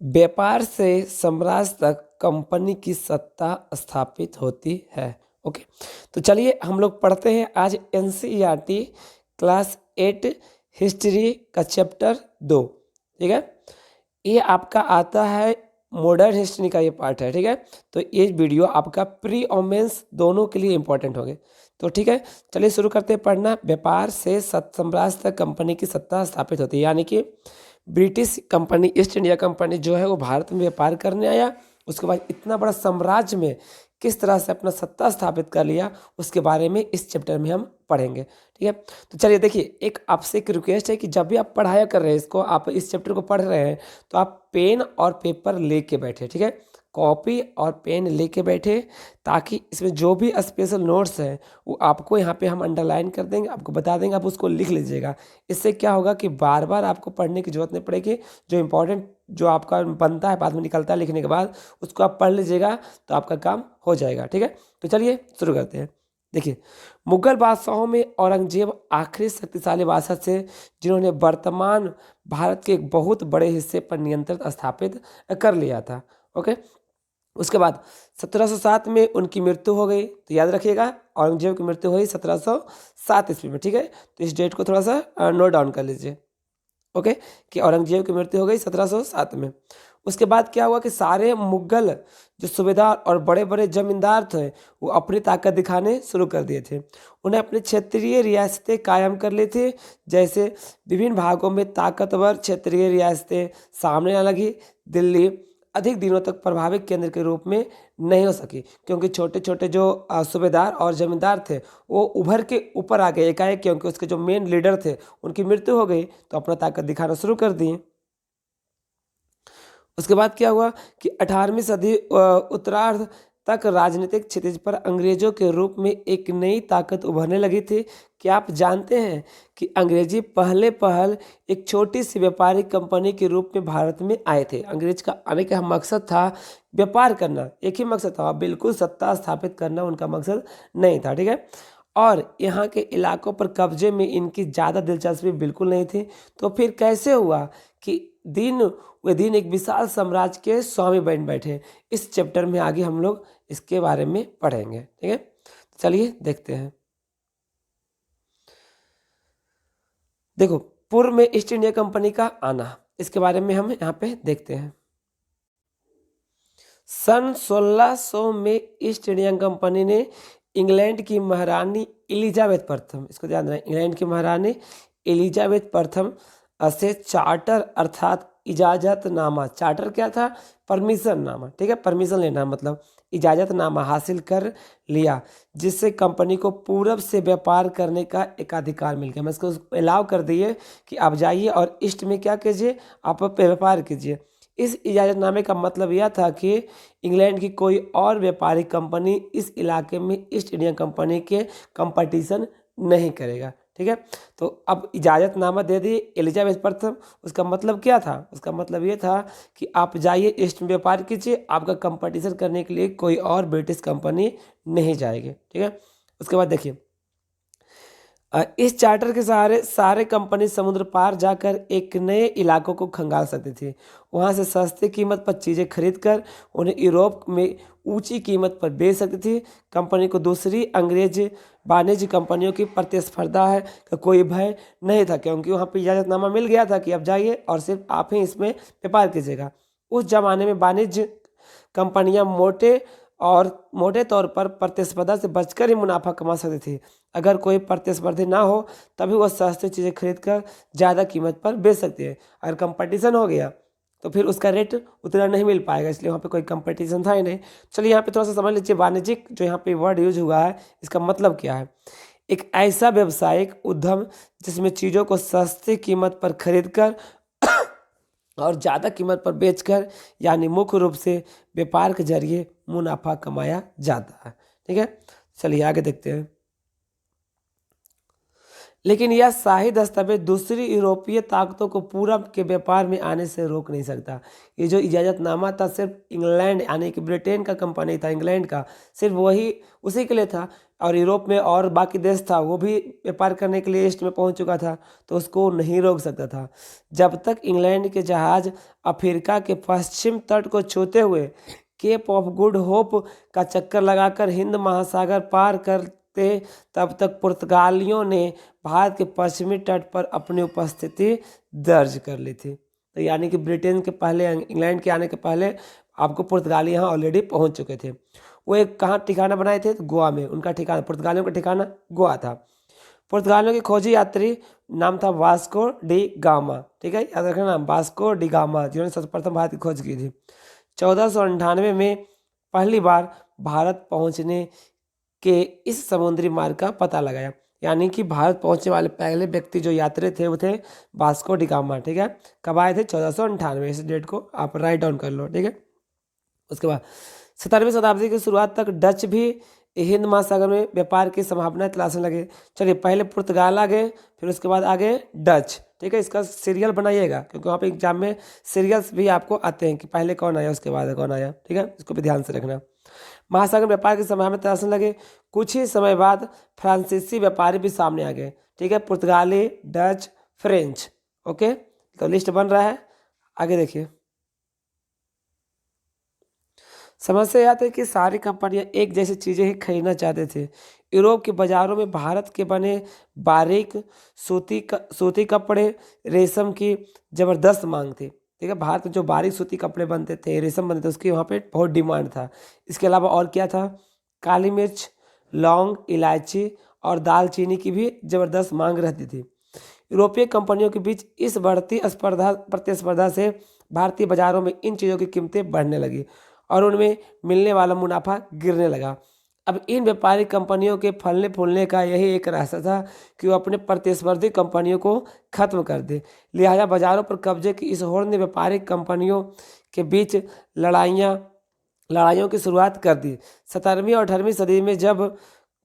व्यापार से साम्राज्य तक कंपनी की सत्ता स्थापित होती है। ओके, तो चलिए हम लोग पढ़ते हैं आज एनसीईआरटी क्लास 8 हिस्ट्री का चैप्टर 2। ठीक है, ये आपका आता है मॉडर्न हिस्ट्री का ये पार्ट है। ठीक है, तो ये वीडियो आपका प्री और मेंस दोनों के लिए इंपॉर्टेंट होंगे। तो ठीक है, चलिए शुरू करते हैं पढ़ना। व्यापार से साम्राज्य तक कंपनी की सत्ता स्थापित होती है, यानी कि British company, east India company जो है वो भारत में व्यापार करने आया। उसके बाद इतना बड़ा साम्राज्य में किस तरह से अपना सत्ता स्थापित कर लिया, उसके बारे में इस चैप्टर में हम पढ़ेंगे। ठीक है, तो चलिए देखिए, एक आपसे एक रिक्वेस्ट है कि जब भी आप पढ़ाया कर रहे हैं इसको, आप इस चैप्टर को पढ़ रहे हैं, तो आप पेन और पेपर लेके बैठे। ठीक है, कॉपी और पेन लेके बैठे, ताकि इसमें जो भी स्पेशल नोट्स हैं वो आपको यहाँ पे हम अंडरलाइन कर देंगे, आपको बता देंगे, आप उसको लिख लीजिएगा। इससे क्या होगा कि बार बार आपको पढ़ने की जरूरत नहीं पड़ेगी। जो इंपॉर्टेंट जो आपका बनता है बाद में निकलता है लिखने के बाद, उसको आप पढ़ लीजिएगा तो आपका काम हो जाएगा। ठीक है, तो चलिए शुरू करते हैं। देखिए, मुगल बादशाहों में औरंगजेब आखिरी शक्तिशाली बादशाह थे, जिन्होंने वर्तमान भारत के एक बहुत बड़े हिस्से पर नियंत्रण स्थापित कर लिया था। ओके, उसके बाद 1707 में उनकी मृत्यु हो गई। तो याद रखिएगा, औरंगजेब की मृत्यु हुई 1707 ईस्वी में। ठीक है, तो इस डेट को थोड़ा सा नोट डाउन कर लीजिए। ओके, कि औरंगजेब की मृत्यु हो गई 1707 में। उसके बाद क्या हुआ कि सारे मुगल जो सूबेदार और बड़े बड़े जमींदार थे, वो अपनी ताकत दिखाने शुरू कर दिए थे। उन्हें अपनी क्षेत्रीय रियासतें कायम कर ली थी। जैसे विभिन्न भागों में ताकतवर क्षेत्रीय रियासतें सामने आने लगी। दिल्ली अधिक दिनों तक प्रभावित केंद्र के रूप में नहीं हो सकी, क्योंकि छोटे छोटे जो सूबेदार और जमींदार थे वो उभर के ऊपर आ गए एकाएक, क्योंकि उसके जो मेन लीडर थे उनकी मृत्यु हो गई, तो अपना ताकत दिखाना शुरू कर दिए। उसके बाद क्या हुआ कि 18वीं सदी उत्तरार्ध तक राजनीतिक क्षितिज पर अंग्रेजों के रूप में एक नई ताकत उभरने लगी थी। क्या आप जानते हैं कि अंग्रेजी पहले पहल एक छोटी सी व्यापारिक कंपनी के रूप में भारत में आए थे। अंग्रेज का आने का मकसद था व्यापार करना, एक ही मकसद था, बिल्कुल सत्ता स्थापित करना उनका मकसद नहीं था। ठीक है, और यहाँ के इलाकों पर कब्जे में इनकी ज़्यादा दिलचस्पी बिल्कुल नहीं थी। तो फिर कैसे हुआ कि दिन वे दिन एक विशाल साम्राज्य के स्वामी बन बैठे। इस चैप्टर में आगे हम लोग इसके बारे में पढ़ेंगे। ठीक है, चलिए देखते हैं। देखो, पूर्व में ईस्ट इंडिया कंपनी का आना, इसके बारे में हम यहाँ पे देखते हैं। सन 1600 में ईस्ट इंडिया कंपनी ने इंग्लैंड की महारानी एलिजाबेथ प्रथम, इसको ध्यान रखें, इंग्लैंड की महारानी एलिजाबेथ प्रथम से चार्टर अर्थात इजाजतनामा, चार्टर क्या था, परमिशन नामा। ठीक है, परमिशन लेना मतलब इजाजतनामा हासिल कर लिया, जिससे कंपनी को पूरब से व्यापार करने का एक अधिकार मिल गया। मैं इसको अलाउ कर दिए कि आप जाइए और ईस्ट में क्या कीजिए, आप व्यापार कीजिए। इस इजाजतनामे का मतलब यह था कि इंग्लैंड की कोई और व्यापारिक कंपनी इस इलाके में ईस्ट इंडिया कंपनी के कंपटीशन नहीं करेगा। ठीक है, तो अब इजाज़तनामा दे दी एलिजाबेथ प्रथम। उसका मतलब क्या था, उसका मतलब ये था कि आप जाइए ईस्ट में व्यापार कीजिए, आपका कंपटीशन करने के लिए कोई और ब्रिटिश कंपनी नहीं जाएगी। ठीक है, उसके बाद देखिए, इस चार्टर के सहारे सारे कंपनी समुद्र पार जाकर एक नए इलाकों को खंगाल सकती थी। वहां से सस्ती कीमत पर चीज़ें खरीद कर उन्हें यूरोप में ऊंची कीमत पर बेच सकती थी। कंपनी को दूसरी अंग्रेज वाणिज्य कंपनियों की प्रतिस्पर्धा है का कोई भय नहीं था, क्योंकि वहाँ पर इजाज़तनामा मिल गया था कि आप जाइए और सिर्फ आप ही इसमें व्यापार कीजिएगा। उस जमाने में वाणिज्य कंपनियां मोटे तौर पर प्रतिस्पर्धा से बचकर ही मुनाफा कमा सकती थी। अगर कोई प्रतिस्पर्धी ना हो तभी वह सस्ती चीज़ें खरीद कर ज़्यादा कीमत पर बेच सकती है। अगर कंपटीशन हो गया तो फिर उसका रेट उतना नहीं मिल पाएगा, इसलिए वहाँ पे कोई कंपटीशन था ही नहीं। चलिए यहाँ पे थोड़ा सा समझ लीजिए, वाणिज्यिक जो यहाँ पे वर्ड यूज हुआ है इसका मतलब क्या है। एक ऐसा व्यावसायिक उद्यम जिसमें चीज़ों को सस्ती कीमत पर खरीद कर और ज़्यादा कीमत पर बेचकर, यानी मुख्य रूप से व्यापार के जरिए मुनाफा कमाया जाता है। ठीक है, चलिए आगे देखते हैं। लेकिन यह शाही दस्तावेज दूसरी यूरोपीय ताकतों को पूरब के व्यापार में आने से रोक नहीं सकता। ये जो इजाज़तनामा था सिर्फ इंग्लैंड यानी कि ब्रिटेन का कंपनी था, इंग्लैंड का, सिर्फ वही उसी के लिए था। और यूरोप में और बाकी देश था वो भी व्यापार करने के लिए ईस्ट में पहुंच चुका था, तो उसको नहीं रोक सकता था। जब तक इंग्लैंड के जहाज अफ्रीका के पश्चिम तट को छूते हुए केप ऑफ गुड होप का चक्कर लगाकर हिंद महासागर पार करते, तब तक पुर्तगालियों ने भारत के पश्चिमी तट पर अपनी उपस्थिति दर्ज कर ली थी। तो यानी कि ब्रिटेन के पहले, इंग्लैंड के आने के पहले आपको पुर्तगाली यहाँ ऑलरेडी पहुँच चुके थे। वो एक कहाँ ठिकाना बनाए थे? तो गोवा में उनका ठिकाना, पुर्तगालियों का ठिकाना गोवा था। पुर्तगालियों के खोजी यात्री नाम था वास्को डी गामा। ठीक है, याद रखना नाम, वास्को डी गामा, जिन्होंने सर्वप्रथम भारत की खोज की थी। 1498 में पहली बार भारत पहुंचने के इस समुद्री मार्ग का पता लगाया। यानी कि भारत पहुंचने वाले पहले व्यक्ति जो यात्री थे वो थे वास्को डी गामा। ठीक है, कब आए थे? 1498। इस डेट को आप राइट डाउन कर लो। ठीक है, उसके बाद 17वीं शताब्दी की शुरुआत तक डच भी हिंद महासागर में व्यापार की संभावना तलाशने लगे। चलिए, पहले पुर्तगाल आ गए, फिर उसके बाद आगे डच। ठीक है, इसका सीरियल बनाइएगा क्योंकि वहाँ पे एग्जाम में सीरियल्स भी आपको आते हैं कि पहले कौन आया उसके बाद कौन आया। ठीक है, इसको भी ध्यान से रखना। महासागर व्यापार की संभावना तलाशने लगे। कुछ ही समय बाद फ्रांसीसी व्यापारी भी सामने आ गए। ठीक है, पुर्तगाली, डच, फ्रेंच। ओके, तो लिस्ट बन रहा है, आगे देखिए। समस्या यह थी कि सारी कंपनियां एक जैसी चीज़ें ही खरीदना चाहते थे। यूरोप के बाज़ारों में भारत के बने बारीक सूती कपड़े, रेशम की ज़बरदस्त मांग थी। ठीक है, भारत में जो बारीक सूती कपड़े बनते थे, रेशम बनते थे, उसकी वहाँ पे बहुत डिमांड था। इसके अलावा और क्या था? काली मिर्च, लौंग, इलायची और दालचीनी की भी ज़बरदस्त मांग रहती थी। यूरोपीय कंपनियों के बीच इस बढ़ती प्रतिस्पर्धा से भारतीय बाज़ारों में इन चीज़ों की कीमतें बढ़ने लगी और उनमें मिलने वाला मुनाफा गिरने लगा। अब इन व्यापारिक कंपनियों के फलने फूलने का यही एक रास्ता था कि वो अपने प्रतिस्पर्धी कंपनियों को खत्म कर दे। लिहाजा बाजारों पर कब्जे की इस होड़ ने व्यापारिक कंपनियों के बीच लड़ाइयों की शुरुआत कर दी। 17वीं और 18वीं सदी में जब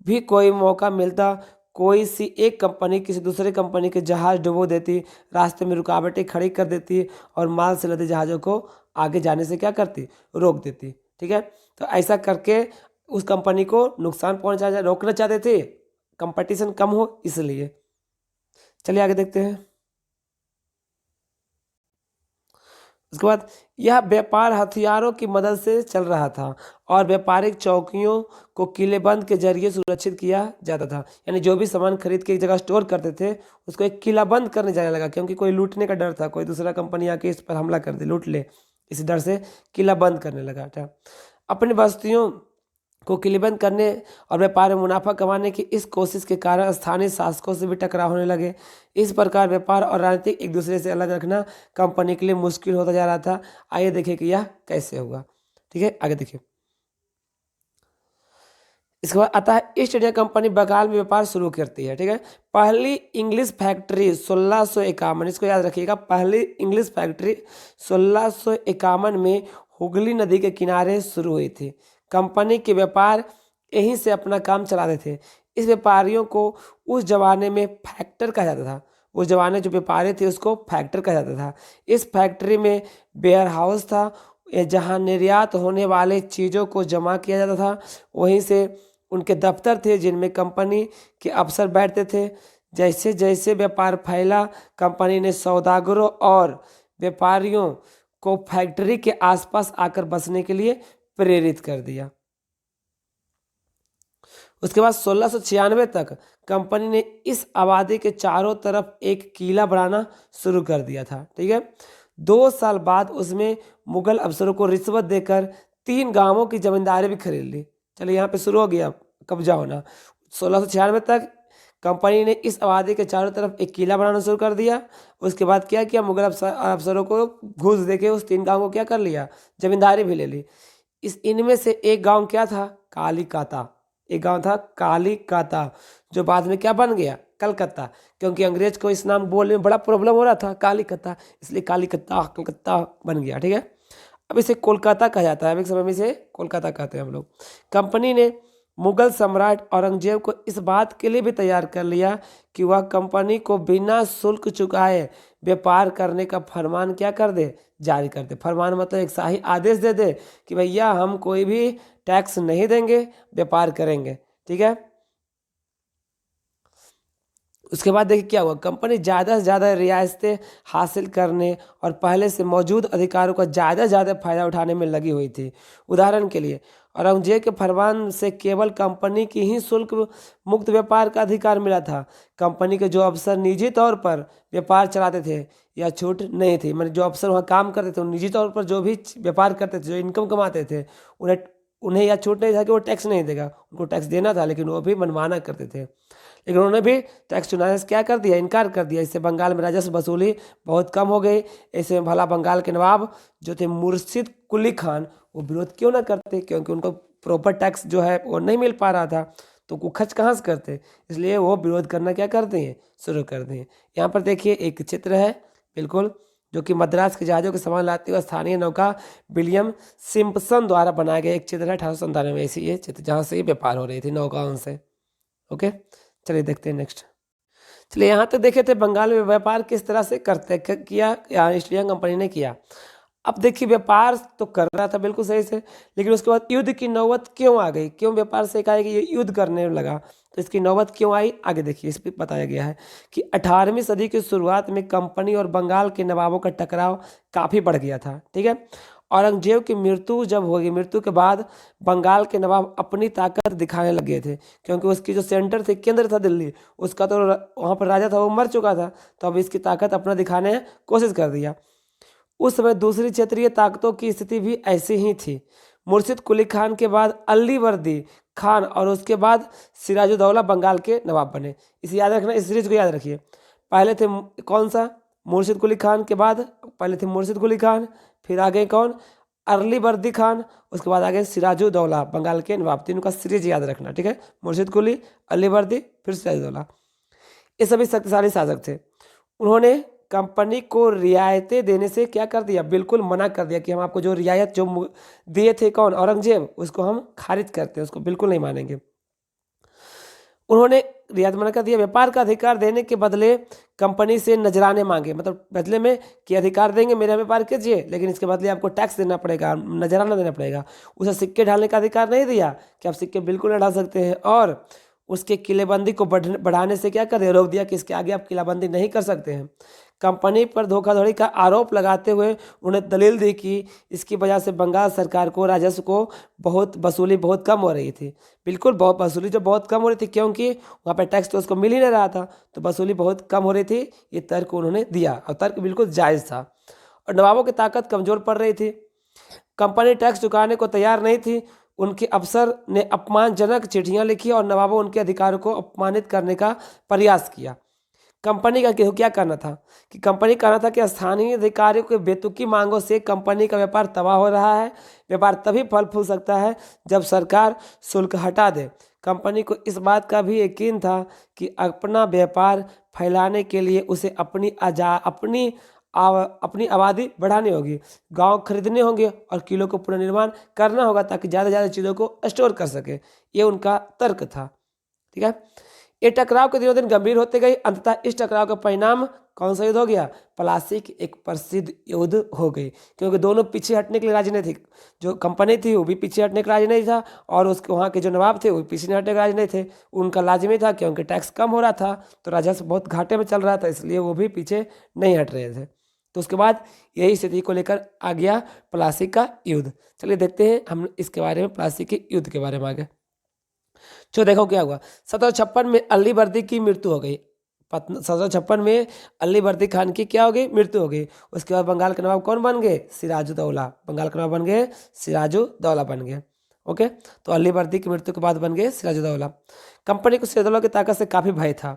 भी कोई मौका मिलता, कोई सी एक कंपनी किसी दूसरे कंपनी के जहाज डुबो देती, रास्ते में रुकावटें खड़ी कर देती और माल से लदे जहाज़ों को आगे जाने से क्या करती? रोक देती। ठीक है, तो ऐसा करके उस कंपनी को नुकसान रोकना चाहते थे, कंपटीशन कम हो इसलिए। चलिए आगे देखते हैं। उसके बाद यह व्यापार हथियारों की मदद से चल रहा था और व्यापारिक चौकियों को किलेबंद के जरिए सुरक्षित किया जाता था। यानी जो भी सामान खरीद के एक जगह स्टोर करते थे उसको एक किलाबंद करने जाने लगा, क्योंकि कोई लूटने का डर था, कोई दूसरा कंपनी आके इस पर हमला कर दे, लूट ले, इस डर से किलाबंद करने लगा था। अपनी बस्तियों को किलेबंद करने और व्यापार में मुनाफा कमाने की इस कोशिश के कारण स्थानीय शासकों से भी टकराव होने लगे। इस प्रकार व्यापार और राजनीति एक दूसरे से अलग रखना कंपनी के लिए मुश्किल होता जा रहा था। आइए देखिए कि यह कैसे होगा। ठीक है, आगे देखिए। इसके बाद आता है ईस्ट इंडिया कंपनी बंगाल में व्यापार शुरू करती है। ठीक है, पहली इंग्लिश फैक्ट्री 1651, इसको याद रखिएगा, पहली इंग्लिश फैक्ट्री 1651 में हुगली नदी के किनारे शुरू हुई थी। कंपनी के व्यापार यहीं से अपना काम चलाते थे। इस व्यापारियों को उस जमाने में फैक्टर कहा जाता था। उस जमाने जो व्यापारी थे उसको फैक्टर कहा जाता था। इस फैक्ट्री में वेयर हाउस था जहां निर्यात होने वाले चीज़ों को जमा किया जाता था। वहीं से उनके दफ्तर थे जिनमें कंपनी के अफसर बैठते थे। जैसे जैसे व्यापार फैला, कंपनी ने सौदागरों और व्यापारियों को फैक्ट्री के आसपास आकर बसने के लिए प्रेरित कर दिया। उसके बाद 1696 तक कंपनी ने इस आबादी के चारों तरफ एक किला बनाना शुरू कर दिया था। ठीक है, 2 साल बाद उसमें मुगल अफसरों को रिश्वत देकर 3 गांवों की जमींदारी भी खरीद ली। चलिए, यहाँ पे शुरू हो गया कब्जा होना। 1696 तक कंपनी ने इस आबादी के चारों तरफ एक किला बनाना शुरू कर दिया। उसके बाद क्या किया? मुगल अफसरों को घूस देके उस 3 गांवों को क्या कर लिया? जमींदारी भी ले ली। इनमें से एक गांव क्या था? कालीकाता। एक गांव था कालीकाता, जो बाद में क्या बन गया? कलकत्ता, क्योंकि अंग्रेज को इस नाम बोलने में बड़ा प्रॉब्लम हो रहा था, कालीकत्ता, इसलिए कालीकत्ता कलकत्ता बन गया। ठीक है, अब इसे कोलकाता कहा जाता है, अब एक समय में इसे कोलकाता कहते हैं हम लोग। कंपनी ने मुगल सम्राट औरंगजेब को इस बात के लिए भी तैयार कर लिया कि वह कंपनी को बिना शुल्क चुकाए व्यापार करने का फरमान क्या कर दे, जारी कर दे। फरमान मतलब एक शाही आदेश दे दे कि भैया हम कोई भी टैक्स नहीं देंगे, व्यापार करेंगे, ठीक है। उसके बाद देखिए क्या हुआ, कंपनी ज़्यादा से ज़्यादा रियायतें हासिल करने और पहले से मौजूद अधिकारों का ज़्यादा से ज़्यादा फायदा उठाने में लगी हुई थी। उदाहरण के लिए औरंगजेब के फरमान से केवल कंपनी की ही शुल्क मुक्त व्यापार का अधिकार मिला था। कंपनी के जो अफसर निजी तौर पर व्यापार चलाते थे या छूट नहीं थी, मतलब जो अफसर वहाँ काम करते थे निजी तौर पर जो भी व्यापार करते थे, जो इनकम कमाते थे, उन्हें उन्हें यह छूट नहीं था कि वो टैक्स नहीं देगा, उनको टैक्स देना था, लेकिन वो भी मनमाना करते थे। लेकिन उन्होंने भी टैक्स चुनाने से क्या कर दिया, इनकार कर दिया। इससे बंगाल में राजस्व वसूली बहुत कम हो गई। ऐसे में भला बंगाल के नवाब जो थे मुर्शिद कुली खान, वो विरोध क्यों ना करते, क्योंकि उनको प्रॉपर टैक्स जो है वो नहीं मिल पा रहा था, तो वो खर्च कहाँ से करते, इसलिए वो विरोध करना क्या करते हैं, शुरू कर दें। यहाँ पर देखिए एक चित्र है बिल्कुल, जो कि मद्रास के जहाज़ों के सामान लाते हुए स्थानीय नौका विलियम सिम्पसन द्वारा बनाया गया एक चित्र है 1897 में। ऐसी ये चित्र जहाँ से ये व्यापार हो रही थी नौकाओं से। ओके, चलिए देखते हैं नेक्स्ट। चलिए यहाँ तक देखे थे बंगाल में व्यापार किस तरह से करते किया या ईस्ट इंडिया कंपनी ने किया। अब देखिए व्यापार तो कर रहा था बिल्कुल सही से, लेकिन उसके बाद युद्ध की नौबत क्यों आ गई, क्यों व्यापार से कहा कि ये युद्ध करने लगा, तो इसकी नौबत क्यों आई आगे देखिए। इस पर बताया गया है कि 18वीं सदी की शुरुआत में कंपनी और बंगाल के नवाबों का टकराव काफ़ी बढ़ गया था, ठीक है। औरंगजेब की मृत्यु जब होगी, मृत्यु के बाद बंगाल के नवाब अपनी ताकत दिखाने लगे थे, क्योंकि उसकी जो सेंटर थे, केंद्र था दिल्ली, उसका तो वहाँ पर राजा था वो मर चुका था, तो अब इसकी ताकत अपना दिखाने की कोशिश कर दिया। उस समय दूसरी क्षेत्रीय ताकतों की स्थिति भी ऐसी ही थी। मुर्शिद कुली खान के बाद अली वर्दी खान और उसके बाद सिराजुद्दौला बंगाल के नवाब बने। इसे याद रखना, इस सीरीज को याद रखिए। पहले थे कौन सा, मुर्शिद कुली खान के बाद पहले थे मुर्शिद कुली खान, फिर आगे कौन, अली वर्दी खान, उसके बाद आगे सिराजुद्दौला बंगाल के नवाब। तीनों का सीरीज याद रखना, ठीक है। मुर्शिद कुली, अली वर्दी, फिर सिराजुद्दौला। ये सभी शक्तिशाली शासक थे। उन्होंने कंपनी को रियायतें देने से क्या कर दिया, बिल्कुल मना कर दिया कि हम आपको जो रियायत जो दिए थे कौन, औरंगजेब, उसको हम खारिज करते हैं, उसको बिल्कुल नहीं मानेंगे। उन्होंने रियायत मना कर दिया। व्यापार का अधिकार देने के बदले कंपनी से नजराने मांगे, मतलब बदले में कि अधिकार देंगे मेरा व्यापार कीजिए, लेकिन इसके बदले आपको टैक्स देना पड़ेगा, नजराना देना पड़ेगा। उसे सिक्के ढालने का अधिकार नहीं दिया कि आप सिक्के बिल्कुल न डाल सकते हैं, और उसके किलेबंदी को बढ़ाने से क्या कर दिया, रोक दिया कि इसके आगे आप किलाबंदी नहीं कर सकते हैं। कंपनी पर धोखाधड़ी का आरोप लगाते हुए उन्हें दलील दी कि इसकी वजह से बंगाल सरकार को राजस्व को वसूली बहुत कम हो रही थी। बिल्कुल बहुत वसूली जो बहुत कम हो रही थी, क्योंकि वहाँ पे टैक्स तो उसको मिल ही नहीं रहा था, तो वसूली बहुत कम हो रही थी। ये तर्क उन्होंने दिया और तर्क बिल्कुल जायज़ था। और नवाबों की ताकत कमज़ोर पड़ रही थी, कंपनी टैक्स चुकाने को तैयार नहीं थी। उनके अफसर ने अपमानजनक चिट्ठियां लिखी और नवाबों उनके अधिकारों को अपमानित करने का प्रयास किया। कंपनी का क्या करना था कि कंपनी कहना था कि स्थानीय अधिकारियों के बेतुकी मांगों से कंपनी का व्यापार तबाह हो रहा है। व्यापार तभी फल फूल सकता है जब सरकार शुल्क हटा दे। कंपनी को इस बात का भी यकीन था कि अपना व्यापार फैलाने के लिए उसे अपनी आबादी बढ़ानी होगी, गांव खरीदने होंगे और किलों को पुनर्निर्माण करना होगा ताकि ज़्यादा से ज़्यादा चीज़ों को स्टोर कर सके। ये उनका तर्क था, ठीक है। ये टकराव के दिनों दिन गंभीर होते गई। अंततः इस टकराव का परिणाम कौन सा युद्ध हो गया, प्लासी की एक प्रसिद्ध युद्ध हो गई, क्योंकि दोनों पीछे हटने के लिए राजी नहीं थे। जो कंपनी थी वो भी पीछे हटने के राजी नहीं था, और उसके वहाँ के जो नवाब थे वो पीछे नहीं हटने के राजी नहीं थे। उनका लाजमी था, क्योंकि टैक्स कम हो रहा था तो राजस्व बहुत घाटे में चल रहा था, इसलिए वो भी पीछे नहीं हट रहे थे। तो उसके बाद यही स्थिति को लेकर आ गया प्लासी का युद्ध। चलिए देखते हैं हम इसके बारे में, प्लासी के युद्ध के बारे में आगे। जो देखो क्या हुआ, 1756 में अली वर्दी की मृत्यु हो गई। 1756 में अली वर्दी खान की क्या हो गई, मृत्यु हो गई। उसके बाद बंगाल के नवाब कौन बन गए, सिराजुद्दौला। बंगाल के नवाब बन गए सिराजुद्दौला बन गए। ओके, तो अली वर्दी की मृत्यु के बाद बन गए सिराजुद्दौला। कंपनी को सिराजुद्दौला की ताकत से काफ़ी भय था।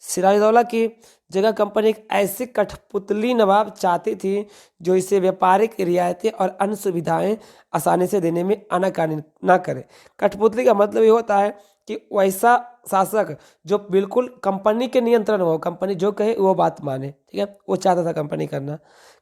सिराजुद्दौला की जगह कंपनी एक ऐसी कठपुतली नवाब चाहती थी जो इसे व्यापारिक रियायतें और अन्य सुविधाएं आसानी से देने में आनाकानी ना करे। कठपुतली का मतलब ये होता है कि वैसा शासक जो बिल्कुल कंपनी के नियंत्रण हो, कंपनी जो कहे वो बात माने, ठीक है, वो चाहता था कंपनी करना।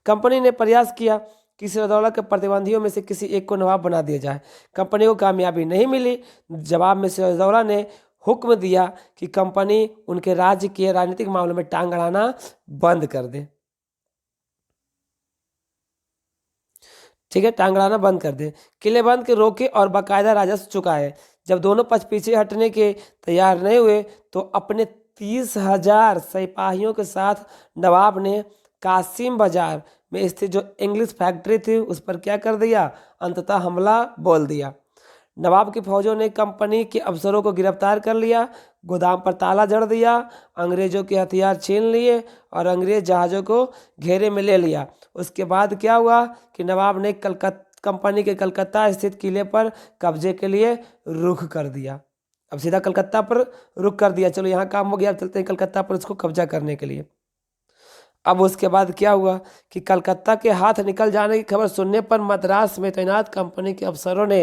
कंपनी ने प्रयास किया कि सिराजदौला के प्रतिबंधियों में से किसी एक को नवाब बना दिया जाए। कंपनी को कामयाबी नहीं मिली। जवाब में सिराजदौला ने हुक्म दिया कि कंपनी उनके राज्य के राजनीतिक मामलों में टांग अड़ाना बंद कर दे। ठीक है, टांग अड़ाना बंद कर दे, किलेबंद के रोके और बाकायदा राजस्व चुकाए। जब दोनों पक्ष पीछे हटने के तैयार नहीं हुए तो अपने 30,000 सिपाहियों के साथ नवाब ने कासिम बाजार में स्थित जो इंग्लिश फैक्ट्री थी उस पर क्या कर दिया, अंततः हमला बोल दिया। नवाब की फौजों ने कंपनी के अफसरों को गिरफ्तार कर लिया, गोदाम पर ताला जड़ दिया, अंग्रेजों के हथियार छीन लिए और अंग्रेज जहाज़ों को घेरे में ले लिया। उसके बाद क्या हुआ कि नवाब ने कंपनी के कलकत्ता स्थित किले पर कब्जे के लिए रुख कर दिया। अब सीधा कलकत्ता पर रुख कर दिया, चलो यहाँ काम हो गया, अब चलते हैं कलकत्ता पर उसको कब्जा करने के लिए। अब उसके बाद क्या हुआ कि कलकत्ता के हाथ निकल जाने की खबर सुनने पर मद्रास में तैनात कंपनी के अफसरों ने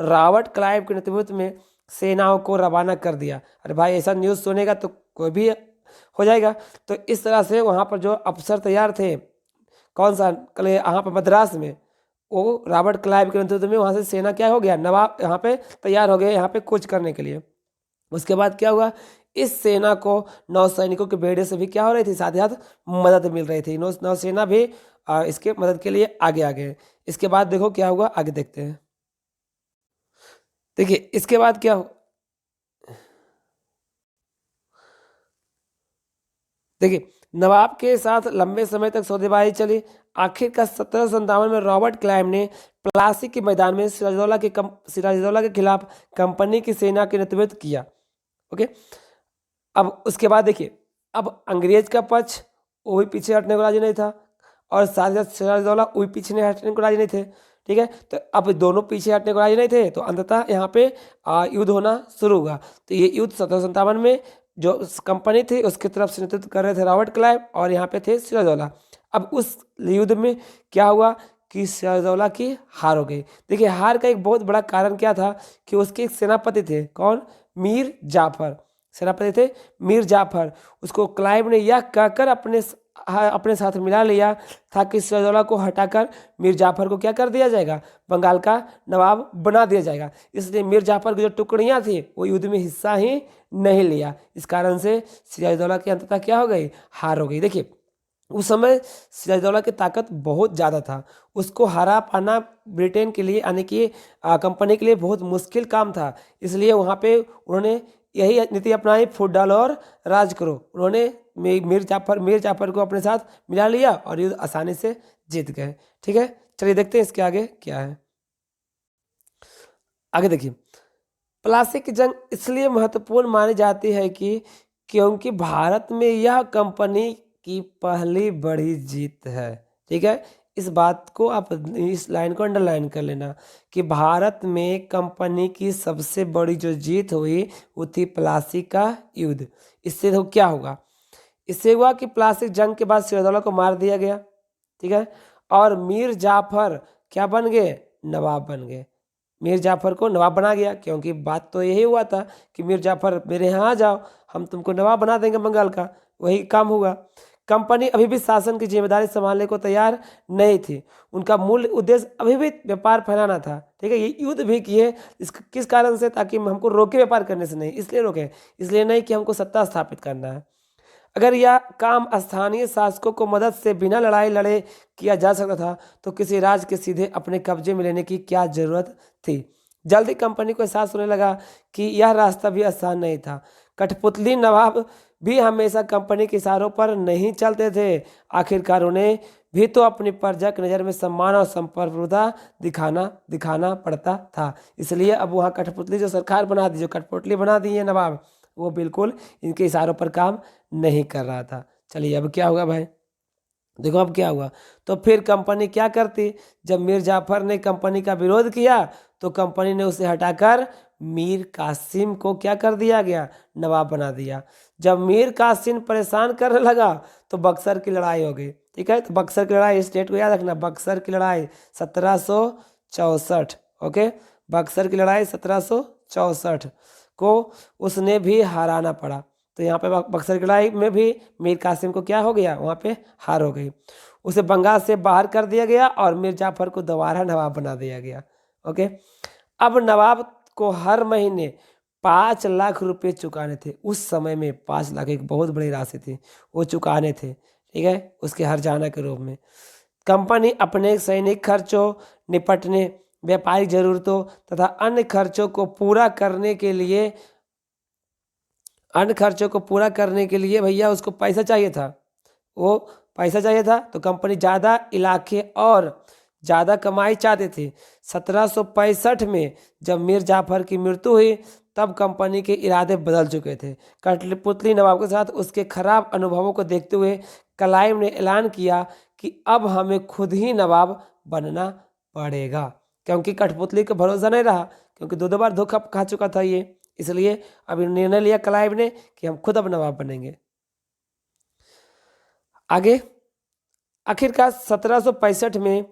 रॉबर्ट क्लाइव के नेतृत्व में सेनाओं को रवाना कर दिया। अरे भाई, ऐसा न्यूज़ सुनेगा तो कोई भी हो जाएगा। तो इस तरह से वहाँ पर जो अफसर तैयार थे, कौन सा कल यहाँ पर मद्रास में, वो रॉबर्ट क्लाइव के नेतृत्व में वहाँ से सेना क्या हो गया, नवाब यहाँ पे तैयार हो गए यहाँ पे कूच करने के लिए। उसके बाद क्या हुआ, इस सेना को नौसैनिकों के बेड़े से भी क्या हो रही थी, साथ ही साथ मदद मिल रही थी। नौसेना भी इसके मदद के लिए आगे आ गए। इसके बाद देखो क्या हुआ, आगे देखते हैं। देखिए इसके बाद क्या हो, देखिए नवाब के साथ लंबे समय तक सौदेबाजी चली। आखिरकार 1757 में रॉबर्ट क्लाइव ने प्लासी के मैदान में सिराजदौला के खिलाफ कंपनी की सेना के नेतृत्व किया। ओके, अब उसके बाद देखिए, अब अंग्रेज का पक्ष वो भी पीछे हटने को राजी नहीं था और साथ ही साथ सिराजदौला वो भी पीछे हटने को राजी नहीं थे। ठीक है, तो अब दोनों पीछे हटने को राजी नहीं थे, तो अंततः यहाँ पे युद्ध होना शुरू हुआ। तो ये युद्ध 1757 में जो कंपनी थी उसकी तरफ से नेतृत्व कर रहे थे रॉबर्ट क्लाइव और यहाँ पे थे सिराजदौला। अब उस युद्ध में क्या हुआ कि सिराजदौला की हार हो गई। देखिए हार का एक बहुत बड़ा कारण क्या था कि उसके एक सेनापति थे, कौन, मीर जाफर, सेनापति थे मीर जाफर। उसको क्लाइव ने यह कहकर अपने साथ मिला लिया था कि सिराजदौला को हटाकर मीर जाफर को क्या कर दिया जाएगा, बंगाल का नवाब बना दिया जाएगा। इसलिए मीर जाफर की जो टुकड़ियां थी वो युद्ध में हिस्सा ही नहीं लिया। इस कारण से सिराजदौला की अंततः क्या हो गई, हार हो गई। देखिए उस समय सिराजदौला की ताकत बहुत ज़्यादा था, उसको हरा पाना ब्रिटेन के लिए यानी कि कंपनी के लिए बहुत मुश्किल काम था। इसलिए वहाँ पे उन्होंने यही नीति अपनाई, फूट डालो और राज करो। उन्होंने मीर जाफर को अपने साथ मिला लिया और युद्ध आसानी से जीत गए। ठीक है, चलिए देखते हैं इसके आगे क्या है। आगे देखिए, प्लासी की जंग इसलिए महत्वपूर्ण मानी जाती है कि क्योंकि भारत में यह कंपनी की पहली बड़ी जीत है। ठीक है, इस बात को आप इस लाइन को अंडरलाइन कर लेना कि भारत में कंपनी की सबसे बड़ी जो जीत हुई वो थी प्लासी का युद्ध। इससे तो क्या होगा, इससे हुआ कि प्लासी जंग के बाद सिराजदौला को मार दिया गया। ठीक है, और मीर जाफर क्या बन गए, नवाब बन गए। मीर जाफर को नवाब बना गया, क्योंकि बात तो यही हुआ था कि मीर जाफर मेरे यहाँ आ जाओ, हम तुमको नवाब बना देंगे बंगाल का, वही काम हुआ। कंपनी अभी भी शासन की जिम्मेदारी संभालने को तैयार नहीं थी। उनका मूल उद्देश्य अभी भी व्यापार फैलाना था। ठीक है, ये युद्ध भी किए किस कारण से, ताकि हमको रोके व्यापार करने से, नहीं इसलिए रोके, इसलिए नहीं कि हमको सत्ता स्थापित करना है। अगर यह काम स्थानीय शासकों को मदद से बिना लड़ाई लड़े किया जा सकता था तो किसी राज्य के सीधे अपने कब्जे में लेने की क्या जरूरत थी। जल्दी कंपनी को एहसास होने लगा कि यह रास्ता भी आसान नहीं था। कठपुतली नवाब भी हमेशा कंपनी के इशारों पर नहीं चलते थे। आखिरकार उन्हें भी तो अपनी प्रजा की नज़र में सम्मान और संप्रभुता दिखाना पड़ता था। इसलिए अब वहाँ कठपुतली जो सरकार बना दी, जो कठपुतली बना दी है नवाब, वो बिल्कुल इनके इशारों पर काम नहीं कर रहा था। चलिए अब क्या होगा भाई, देखो अब क्या हुआ। तो फिर कंपनी क्या करती, जब मीर जाफर ने कंपनी का विरोध किया तो कंपनी ने उसे हटाकर मीर कासिम को क्या कर दिया गया, नवाब बना दिया। जब मीर कासिम परेशान करने लगा तो बक्सर की लड़ाई हो गई। ठीक है, तो बक्सर की लड़ाई, स्टेट को याद रखना, बक्सर की लड़ाई 1764। ओके, बक्सर की लड़ाई 1764 को उसने भी हराना पड़ा। तो यहाँ पे बक्सर की लड़ाई में भी मीर कासिम को क्या हो गया, वहाँ पे हार हो गई। उसे बंगाल से बाहर कर दिया गया और मीर जाफर को दोबारा नवाब बना दिया गया। ओके, अब नवाब को हर महीने 5 लाख रुपए चुकाने थे। उस समय में 5 लाख एक बहुत बड़ी राशि थी, वो चुकाने थे, ठीक है, उसके हर्जाना के रूप में। कंपनी अपने सैनिक खर्चों, निपटने, व्यापारिक जरूरतों तथा अन्य खर्चों को पूरा करने के लिए भैया उसको पैसा चाहिए था, वो पैसा चाहिए था, तो कंपनी ज़्यादा इलाके और ज़्यादा कमाई चाहती थी। 1765 में जब मीर जाफर की मृत्यु हुई तब कंपनी के इरादे बदल चुके थे। कठपुतली नवाब के साथ उसके खराब अनुभवों को देखते हुए क्लाइव ने ऐलान किया कि अब हमें खुद ही नवाब बनना पड़ेगा, क्योंकि कठपुतली का भरोसा नहीं रहा, क्योंकि दो बार धोखा खा चुका था ये। इसलिए अभी निर्णय लिया क्लाइव ने कि हम खुद अब नवाब बनेंगे। आगे, आखिरकार 1765 में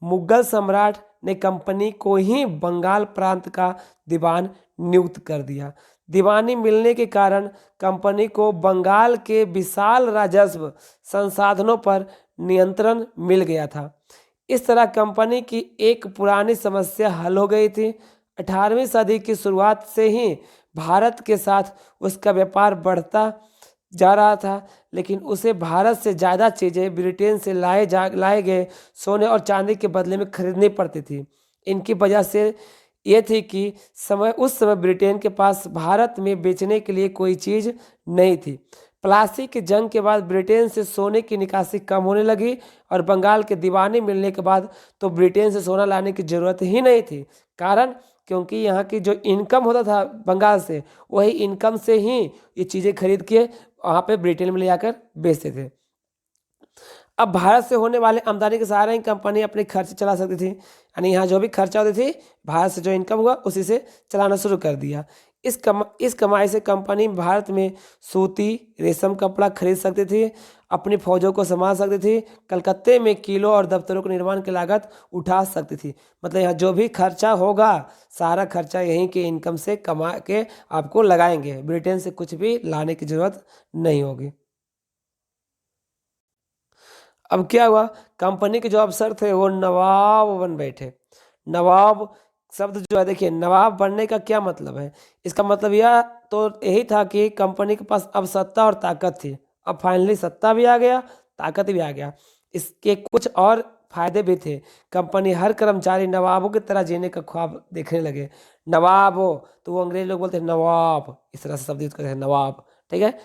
मुगल सम्राट ने कंपनी को ही बंगाल प्रांत का दीवान नियुक्त कर दिया। दीवानी मिलने के कारण कंपनी को बंगाल के विशाल राजस्व संसाधनों पर नियंत्रण मिल गया था। इस तरह कंपनी की एक पुरानी समस्या हल हो गई थी। 18वीं सदी की शुरुआत से ही भारत के साथ उसका व्यापार बढ़ता जा रहा था, लेकिन उसे भारत से ज़्यादा चीज़ें ब्रिटेन से लाए गए सोने और चांदी के बदले में खरीदनी पड़ती थी। इनकी वजह से ये थी कि उस समय ब्रिटेन के पास भारत में बेचने के लिए कोई चीज़ नहीं थी। प्लासी की जंग के बाद ब्रिटेन से सोने की निकासी कम होने लगी और बंगाल के दीवाने मिलने के बाद तो ब्रिटेन से सोना लाने की ज़रूरत ही नहीं थी। कारण, क्योंकि यहाँ की जो इनकम होता था बंगाल से, वही इनकम से ही ये चीज़ें खरीद के वहाँ पे ब्रिटेन में ले जाकर बेचते थे। अब भारत से होने वाले आमदनी के सहारे ही कंपनी अपने खर्च चला सकती थी, यानी यहाँ जो भी खर्चा होती थी, भारत से जो इनकम हुआ उसी से चलाना शुरू कर दिया। इस कमाई से कंपनी भारत में सूती, रेशम कपड़ा खरीद सकती थी, अपनी फौजों को संभाल सकती थी, कलकत्ते में किलों और दफ्तरों के निर्माण की लागत उठा सकती थी। मतलब यहाँ जो भी खर्चा होगा सारा खर्चा यहीं के इनकम से कमा के आपको लगाएंगे, ब्रिटेन से कुछ भी लाने की जरूरत नहीं होगी। अब क्या हुआ, कंपनी के जो अफसर थे वो नवाब बन बैठे। नवाब शब्द जो है, देखिए नवाब बनने का क्या मतलब है, इसका मतलब यह तो यही था कि कंपनी के पास अब सत्ता और ताकत थी। अब फाइनली सत्ता भी आ गया, ताकत भी आ गया। इसके कुछ और फायदे भी थे। कंपनी हर कर्मचारी नवाबों की तरह जीने का ख्वाब देखने लगे। नवाब हो तो वो अंग्रेज लोग बोलते हैं नवाब, इस तरह से शब्द यूज करते हैं नवाब, ठीक है।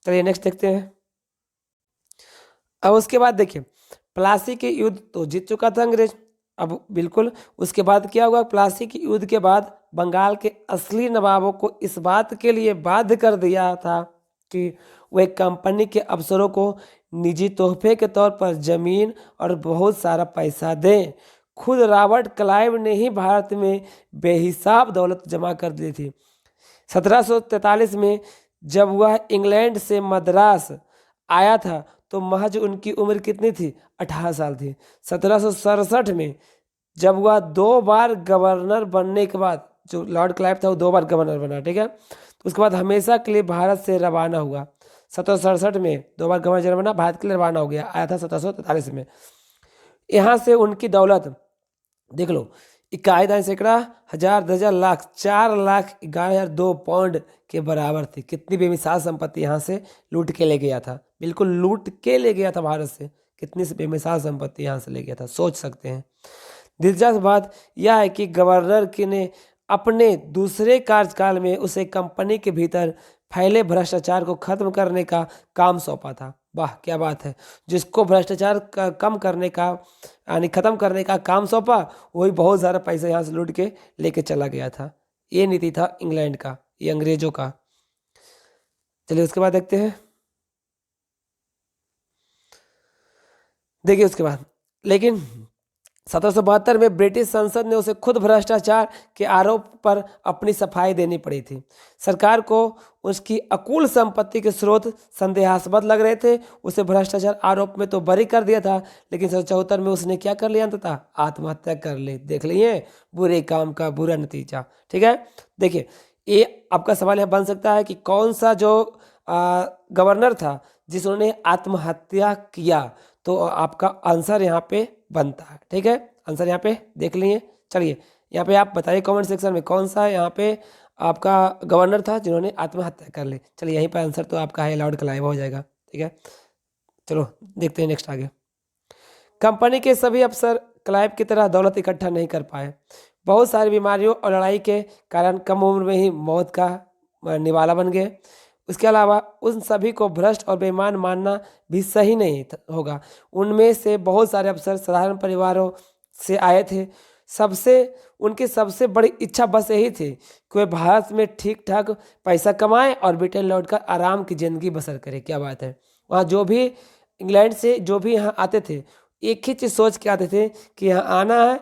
चलिए नेक्स्ट देखते हैं। अब उसके बाद देखिए, प्लासी के युद्ध तो जीत चुका था अंग्रेज। अब बिल्कुल उसके बाद क्या हुआ, प्लासी के युद्ध के बाद बंगाल के असली नवाबों को इस बात के लिए बाध्य कर दिया था कि वे कंपनी के अफसरों को निजी तोहफे के तौर पर जमीन और बहुत सारा पैसा दें। खुद रॉबर्ट क्लाइव ने ही भारत में बेहिसाब दौलत जमा कर दी थी। 1743 में जब वह इंग्लैंड से मद्रास आया था तो महज उनकी उम्र कितनी थी, 18 साल थी। 1767 में जब वह 2 बार गवर्नर बनने के बाद, जो लॉर्ड क्लाइव था वो 2 बार गवर्नर बना, ठीक है, तो उसके बाद हमेशा के लिए भारत से रवाना हुआ। 1767 में 2 बार गवर्नर बना, भारत के लिए रवाना हो गया, आया था 1743 में। यहाँ से उनकी दौलत देख लो, 51 सैकड़ा, हजार, 10,000, लाख, 4,11,2 पाउंड के बराबर थी। कितनी बेमिसाल संपत्ति यहाँ से लूट के ले गया था, बिल्कुल लूट के ले गया था भारत से। कितनी सी बेमिसाल संपत्ति यहाँ से ले गया था, सोच सकते हैं। दिलचस्प बात यह है कि गवर्नर के ने अपने दूसरे कार्यकाल में उसे कंपनी के भीतर फैले भ्रष्टाचार को खत्म करने का काम सौंपा था। वाह क्या बात है, जिसको भ्रष्टाचार कम करने का यानी खत्म करने का काम सौंपा, वही बहुत सारा पैसा यहाँ से लूट के लेके चला गया था। ये नीति था इंग्लैंड का, ये अंग्रेजों का। चलिए उसके बाद देखते हैं। देखिए उसके बाद, लेकिन 1772 में ब्रिटिश संसद ने उसे खुद भ्रष्टाचार के आरोप पर अपनी सफाई देनी पड़ी थी। सरकार को उसकी अकुल संपत्ति के स्रोत संदेहास्पद लग रहे थे। उसे भ्रष्टाचार आरोप में तो बरी कर दिया था, लेकिन 1774 में उसने क्या कर लिया था, आत्महत्या कर ली। देख लिए, बुरे काम का बुरा नतीजा, ठीक है। देखिए ये आपका सवाल यह बन सकता है कि कौन सा जो गवर्नर था जिसने आत्महत्या किया, तो आपका आंसर यहाँ पे बनता है। ठीक है, आंसर यहाँ पे देख लिए। चलिए यहाँ पे आप बताइए कमेंट सेक्शन में कौन सा यहाँ पे आपका गवर्नर था जिन्होंने आत्महत्या कर ली। चलिए यहीं पर आंसर तो आपका है लॉर्ड क्लाइव हो जाएगा। ठीक है, चलो देखते हैं नेक्स्ट आगे। कंपनी के सभी अफसर क्लाइव की तरह दौलत इकट्ठा नहीं कर पाए। बहुत सारी बीमारियों और लड़ाई के कारण कम उम्र में ही मौत का निवाला बन गए। उसके अलावा उन सभी को भ्रष्ट और बेईमान मानना भी सही नहीं होगा। उनमें से बहुत सारे अफसर साधारण परिवारों से आए थे। उनकी सबसे बड़ी इच्छा बस यही थी कि वे भारत में ठीक ठाक पैसा कमाएं और ब्रिटेन लौटकर आराम की ज़िंदगी बसर करें। क्या बात है। वहाँ जो भी इंग्लैंड से जो भी यहाँ आते थे एक ही चीज़ सोच के आते थे कि यहाँ आना है,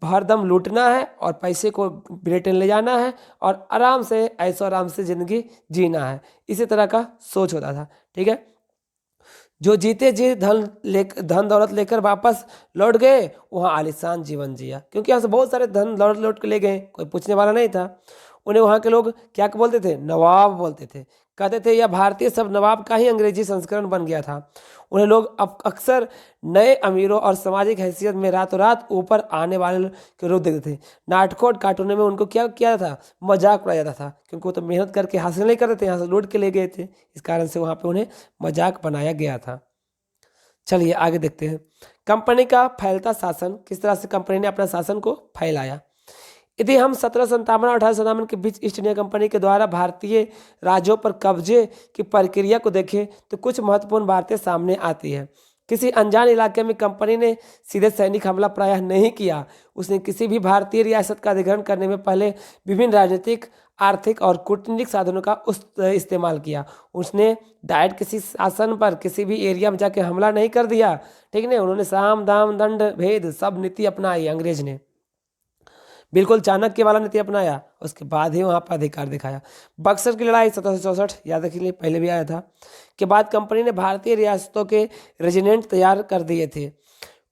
हरदम लूटना है और पैसे को ब्रिटेन ले जाना है और आराम से ऐशो आराम से ज़िंदगी जीना है। इसी तरह का सोच होता था। ठीक है, जो जीते जी धन दौलत लेकर वापस लौट गए वहाँ आलिशान जीवन जिया, क्योंकि यहाँ से बहुत सारे धन दौलत लौट के ले गए, कोई पूछने वाला नहीं था। उन्हें वहाँ के लोग क्या बोलते थे, नवाब बोलते थे। कहते थे यह भारतीय सब नवाब का ही अंग्रेजी संस्करण बन गया था। उन्हें लोग अब अक्सर नए अमीरों और सामाजिक हैसियत में रातों रात ऊपर आने वाले के रूप देखते थे। नाटकों और कार्टूनों में उनको क्या किया था, मजाक उड़ाया जाता था, क्योंकि वो तो मेहनत करके हासिल नहीं करते थे, यहाँ से लूट के ले गए थे। इस कारण से वहाँ पे उन्हें मजाक बनाया गया था। चलिए आगे देखते हैं। कंपनी का फैलता शासन, किस तरह से कंपनी ने अपना शासन को फैलाया। यदि हम 1757 और 1857 के बीच ईस्ट इंडिया कंपनी के द्वारा भारतीय राज्यों पर कब्जे की प्रक्रिया को देखें तो कुछ महत्वपूर्ण बातें सामने आती है। किसी अनजान इलाके में कंपनी ने सीधे सैनिक हमला प्रायः नहीं किया। उसने किसी भी भारतीय रियासत का अधिग्रहण करने में पहले विभिन्न राजनीतिक, आर्थिक और कूटनीतिक साधनों का इस्तेमाल किया। उसने डायरेक्ट किसी शासन पर किसी भी एरिया में जाके हमला नहीं कर दिया। ठीक है, उन्होंने साम दाम दंड भेद सब नीति अपनाई। अंग्रेज ने बिल्कुल चाणक्य वाला नीति अपनाया, उसके बाद ही वहाँ पर अधिकार दिखाया। बक्सर की लड़ाई 1764 याद रखिए, पहले भी आया था, के बाद कंपनी ने भारतीय रियासतों के रेजिमेंट तैयार कर दिए थे।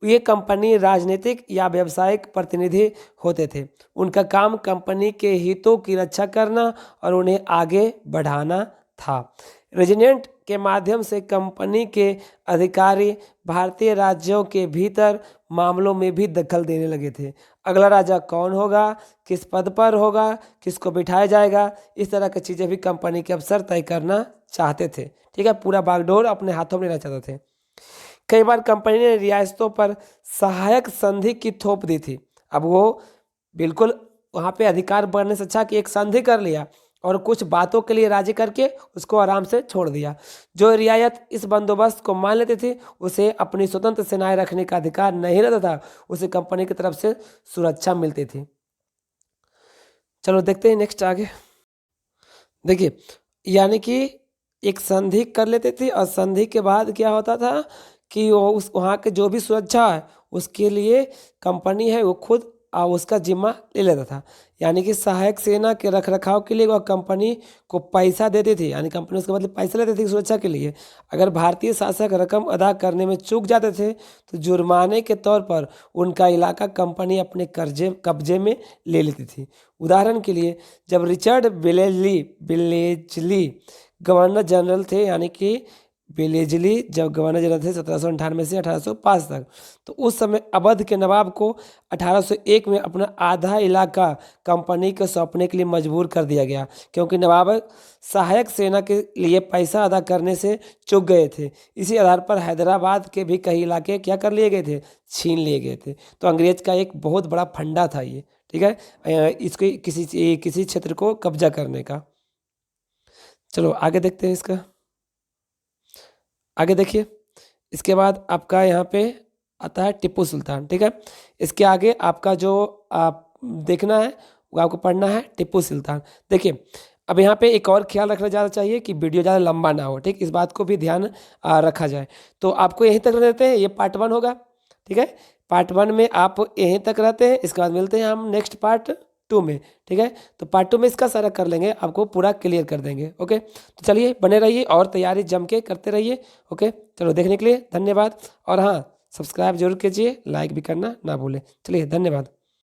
ये कंपनी राजनीतिक या व्यावसायिक प्रतिनिधि होते थे। उनका काम कंपनी के हितों की रक्षा करना और उन्हें आगे बढ़ाना था। रेजिमेंट के माध्यम से कंपनी के अधिकारी भारतीय राज्यों के भीतर मामलों में भी दखल देने लगे थे। अगला राजा कौन होगा, किस पद पर होगा, किसको बिठाया जाएगा, इस तरह की चीज़ें भी कंपनी के अफसर तय करना चाहते थे। ठीक है, पूरा बागडोर अपने हाथों में लेना चाहते थे। कई बार कंपनी ने रियासतों पर सहायक संधि की थोप दी थी। अब वो बिल्कुल वहाँ पे अधिकार बढ़ने से अच्छा कि एक संधि कर लिया और कुछ बातों के लिए राजी करके उसको आराम से छोड़ दिया। जो रियायत इस बंदोबस्त को मान लेती थी उसे अपनी स्वतंत्र सेनाएं रखने का अधिकार नहीं रहता था, उसे कंपनी की तरफ से सुरक्षा मिलती थी। चलो देखते हैं नेक्स्ट आगे। देखिए, यानी कि एक संधि कर लेते थे और संधि के बाद क्या होता था कि वो उस वहाँ के जो भी सुरक्षा है उसके लिए कंपनी है वो खुद उसका जिम्मा ले लेता था। यानी कि सहायक सेना के रखरखाव के लिए वह कंपनी को पैसा देती थी, यानी कंपनी उसके बदले पैसा लेती थी सुरक्षा के लिए। अगर भारतीय शासक रकम अदा करने में चूक जाते थे तो जुर्माने के तौर पर उनका इलाका कंपनी अपने कब्जे में ले लेती थी। उदाहरण के लिए जब रिचर्ड बिलेजली गवर्नर जनरल थे, यानी कि बेलेजली जब गवर्नर जनरल थे 1798 से 1805 तक, तो उस समय अवध के नवाब को 1801 में अपना आधा इलाका कंपनी को सौंपने के लिए मजबूर कर दिया गया, क्योंकि नवाब सहायक सेना के लिए पैसा अदा करने से चूक गए थे। इसी आधार पर हैदराबाद के भी कई इलाके क्या कर लिए गए थे, छीन लिए गए थे। तो अंग्रेज का एक बहुत बड़ा फंडा था ये। ठीक है, इसके किसी क्षेत्र को कब्जा करने का। चलो आगे देखते हैं इसका। आगे देखिए, इसके बाद आपका यहाँ पे आता है टिप्पू सुल्तान। ठीक है, इसके आगे आपका जो आप देखना है वो आपको पढ़ना है टिप्पू सुल्तान। देखिए, अब यहाँ पे एक और ख्याल रखना ज़्यादा चाहिए कि वीडियो ज़्यादा लंबा ना हो। ठीक, इस बात को भी ध्यान रखा जाए। तो आपको यहीं तक रहते हैं, ये पार्ट 1 होगा। ठीक है, पार्ट 1 में आप यहीं तक रहते हैं, इसके बाद मिलते हैं हम नेक्स्ट पार्ट 2 में। ठीक है, तो पार्ट 2 में इसका सारा कर लेंगे, आपको पूरा क्लियर कर देंगे। ओके, तो चलिए बने रहिए और तैयारी जम के करते रहिए। ओके, चलो देखने के लिए धन्यवाद। और हाँ, सब्सक्राइब जरूर कीजिए, लाइक भी करना ना भूलें। चलिए धन्यवाद।